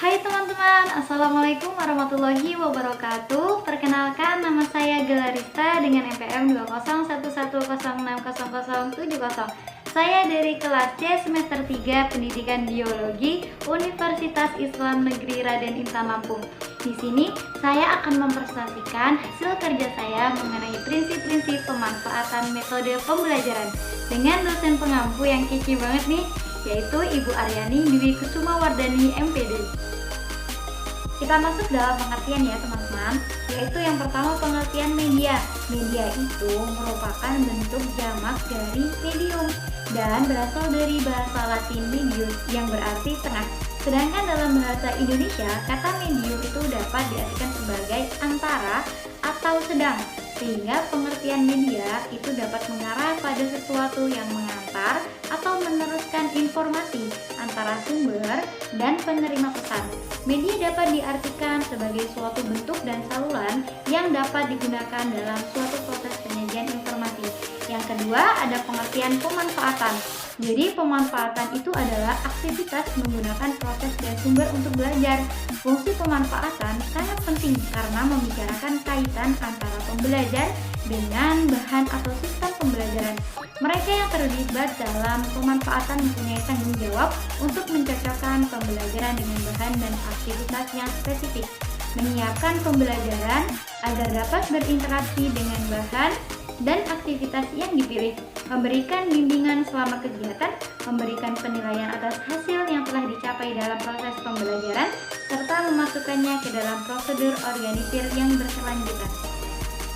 Hai teman-teman, Assalamualaikum warahmatullahi wabarakatuh. Perkenalkan, nama saya Gelarista dengan NPM 201106070. Saya dari kelas C semester 3 Pendidikan Biologi Universitas Islam Negeri Raden Intan Lampung. Di sini saya akan mempresentasikan hasil kerja saya mengenai prinsip-prinsip pemanfaatan metode pembelajaran dengan dosen pengampu yang kece banget nih, yaitu Ibu Aryani Dwi Kusuma Wardani MPD. Kita masuk dalam pengertian ya teman-teman, yaitu yang pertama pengertian media. Media itu merupakan bentuk jamak dari medium dan berasal dari bahasa Latin medius yang berarti tengah. Sedangkan dalam bahasa Indonesia, kata medium itu dapat diartikan sebagai antara atau sedang, sehingga pengertian media itu dapat mengarah pada sesuatu yang mengantar atau meneruskan informasi antara sumber dan penerima pesan. Media dapat diartikan sebagai suatu bentuk dan saluran yang dapat digunakan dalam suatu proses penyajian informasi. Yang kedua, ada pengertian pemanfaatan. Jadi pemanfaatan itu adalah aktivitas menggunakan proses dan sumber untuk belajar. Fungsi pemanfaatan sangat penting karena membicarakan kaitan antara pembelajar dengan bahan atau sistem pembelajaran. Mereka yang terlibat dalam pemanfaatan mempunyai tanggung jawab untuk mencocokkan pembelajaran dengan bahan dan aktivitas yang spesifik, menyiapkan pembelajaran agar dapat berinteraksi dengan bahan dan aktivitas yang dipilih, memberikan bimbingan selama kegiatan, memberikan penilaian atas hasil yang telah dicapai dalam proses pembelajaran, serta memasukkannya ke dalam prosedur organisir yang berkelanjutan.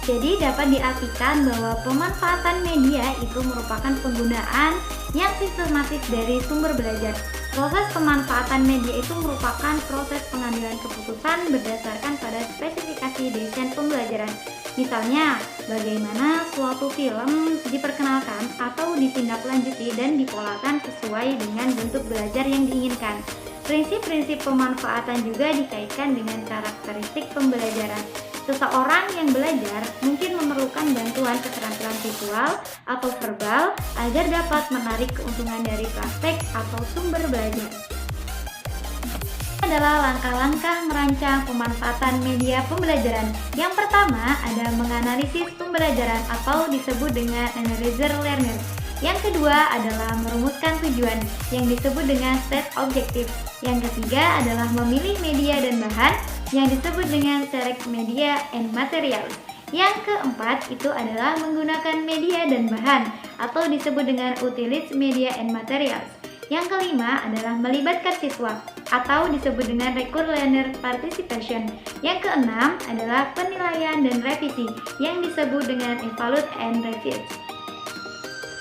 Jadi dapat diartikan bahwa pemanfaatan media itu merupakan penggunaan yang sistematis dari sumber belajar. Proses pemanfaatan media itu merupakan proses pengambilan keputusan berdasarkan pada spesifikasi desain pembelajaran. Misalnya, bagaimana suatu film diperkenalkan atau ditindaklanjuti dan dipolakan sesuai dengan bentuk belajar yang diinginkan. Prinsip-prinsip pemanfaatan juga dikaitkan dengan karakteristik pembelajaran. Seseorang yang belajar mungkin memerlukan bantuan keterampilan visual atau verbal agar dapat menarik keuntungan dari praktek atau sumber belajar. Adalah langkah-langkah merancang pemanfaatan media pembelajaran. Yang pertama ada menganalisis pembelajaran atau disebut dengan analyzer learner. Yang kedua adalah merumuskan tujuan yang disebut dengan state objective. Yang ketiga adalah memilih media dan bahan yang disebut dengan select media and materials. Yang keempat itu adalah menggunakan media dan bahan atau disebut dengan utilize media and materials. Yang kelima adalah melibatkan siswa atau disebut dengan record learner participation. Yang keenam adalah penilaian dan revisi yang disebut dengan evaluate and review.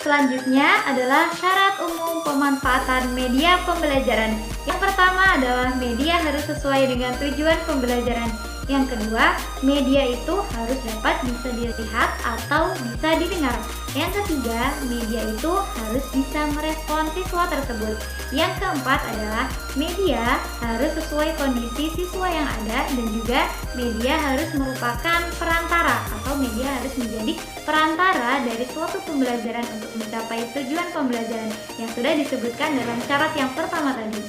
Selanjutnya adalah syarat umum pemanfaatan media pembelajaran. Yang pertama adalah media harus sesuai dengan tujuan pembelajaran. Yang kedua, media itu harus dapat bisa dilihat atau bisa didengar. Yang ketiga, media itu harus bisa merespon siswa tersebut. Yang keempat adalah media harus sesuai kondisi siswa yang ada dan juga media harus merupakan perantara atau media harus menjadi perantara dari suatu pembelajaran untuk mencapai tujuan pembelajaran yang sudah disebutkan dalam syarat yang pertama tadi.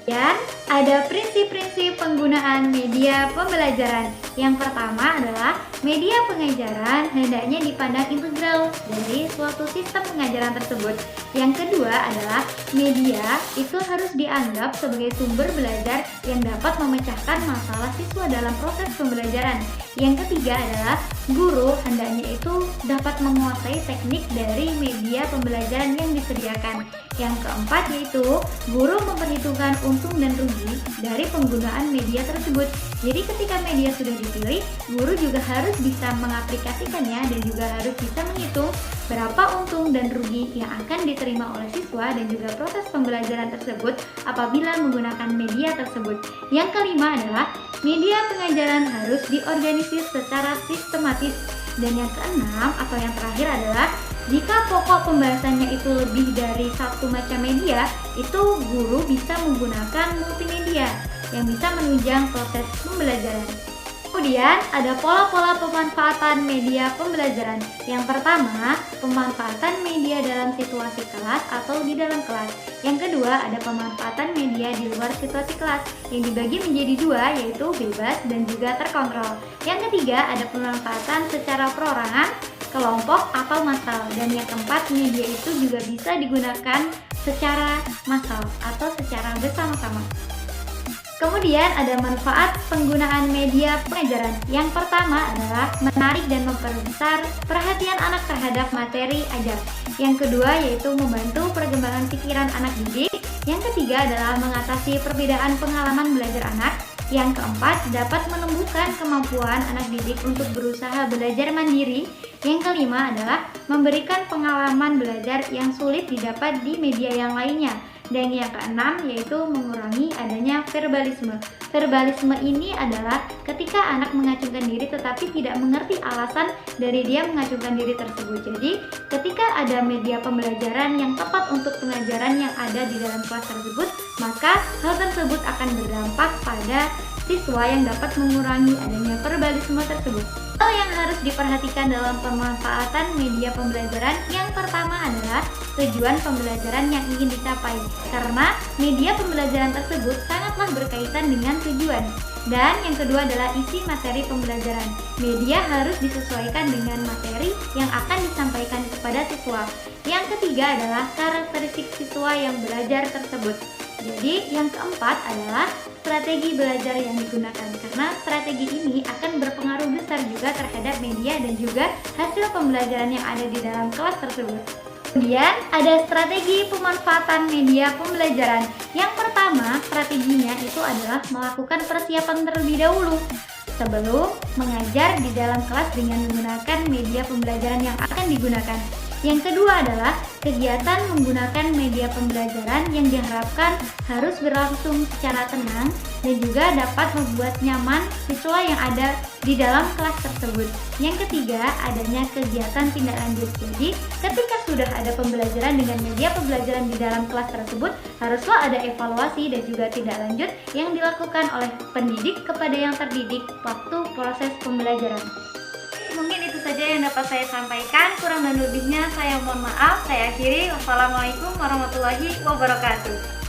Dan ada prinsip-prinsip penggunaan media pembelajaran. Yang pertama adalah media pengajaran hendaknya dipandang integral dari suatu sistem pengajaran tersebut. Yang kedua adalah media itu harus dianggap sebagai sumber belajar yang dapat memecahkan masalah siswa dalam proses pembelajaran. Yang ketiga adalah guru hendaknya itu dapat menguasai teknik dari media pembelajaran yang disediakan. Yang keempat yaitu guru memperhitungkan untung dan rugi dari penggunaan media tersebut. Jadi ketika media sudah dipilih, guru juga harus bisa mengaplikasikannya dan juga harus bisa menghitung berapa untung dan rugi yang akan diterima oleh siswa dan juga proses pembelajaran tersebut apabila menggunakan media tersebut. Yang kelima adalah media pengajaran harus diorganisir secara sistematis. Dan yang keenam atau yang terakhir adalah jika pokok pembahasannya itu lebih dari satu macam media, itu guru bisa menggunakan multimedia yang bisa menunjang proses pembelajaran. Kemudian ada pola-pola pemanfaatan media pembelajaran. Yang pertama, pemanfaatan media dalam situasi kelas atau di dalam kelas. Yang kedua, ada pemanfaatan media di luar situasi kelas yang dibagi menjadi dua, yaitu bebas dan juga terkontrol. Yang ketiga, ada pemanfaatan secara perorangan, kelompok atau massal. Dan yang keempat, media itu juga bisa digunakan secara massal atau secara bersama-sama. Kemudian ada manfaat penggunaan media pengajaran. Yang pertama adalah menarik dan memperbesar perhatian anak terhadap materi ajar. Yang kedua yaitu membantu perkembangan pikiran anak didik. Yang ketiga adalah mengatasi perbedaan pengalaman belajar anak. Yang keempat dapat menumbuhkan kemampuan anak didik untuk berusaha belajar mandiri. Yang kelima adalah memberikan pengalaman belajar yang sulit didapat di media yang lainnya. Dan yang keenam yaitu mengurangi adanya verbalisme. Verbalisme ini adalah ketika anak mengacungkan diri tetapi tidak mengerti alasan dari dia mengacungkan diri tersebut. Jadi ketika ada media pembelajaran yang tepat untuk pengajaran yang ada di dalam kelas tersebut, maka hal tersebut akan berdampak pada siswa yang dapat mengurangi adanya verbalisme tersebut. Hal yang harus diperhatikan dalam pemanfaatan media pembelajaran yang pertama adalah tujuan pembelajaran yang ingin dicapai, karena media pembelajaran tersebut sangatlah berkaitan dengan tujuan. Dan yang kedua adalah isi materi pembelajaran. Media harus disesuaikan dengan materi yang akan disampaikan kepada siswa. Yang ketiga adalah karakteristik siswa yang belajar tersebut. Jadi yang keempat adalah strategi belajar yang digunakan, karena strategi ini akan berpengaruh besar juga terhadap media dan juga hasil pembelajaran yang ada di dalam kelas tersebut. Kemudian ada strategi pemanfaatan media pembelajaran. Yang pertama, strateginya itu adalah melakukan persiapan terlebih dahulu sebelum mengajar di dalam kelas dengan menggunakan media pembelajaran yang akan digunakan. Yang kedua adalah kegiatan menggunakan media pembelajaran yang diharapkan harus berlangsung secara tenang dan juga dapat membuat nyaman siswa yang ada di dalam kelas tersebut. Yang ketiga, adanya kegiatan tindak lanjut. Jadi, ketika sudah ada pembelajaran dengan media pembelajaran di dalam kelas tersebut, haruslah ada evaluasi dan juga tindak lanjut yang dilakukan oleh pendidik kepada yang terdidik waktu proses pembelajaran. Mungkin itu saja yang dapat saya sampaikan. Kurang dan lebihnya saya mohon maaf. Saya akhiri. Wassalamualaikum warahmatullahi wabarakatuh.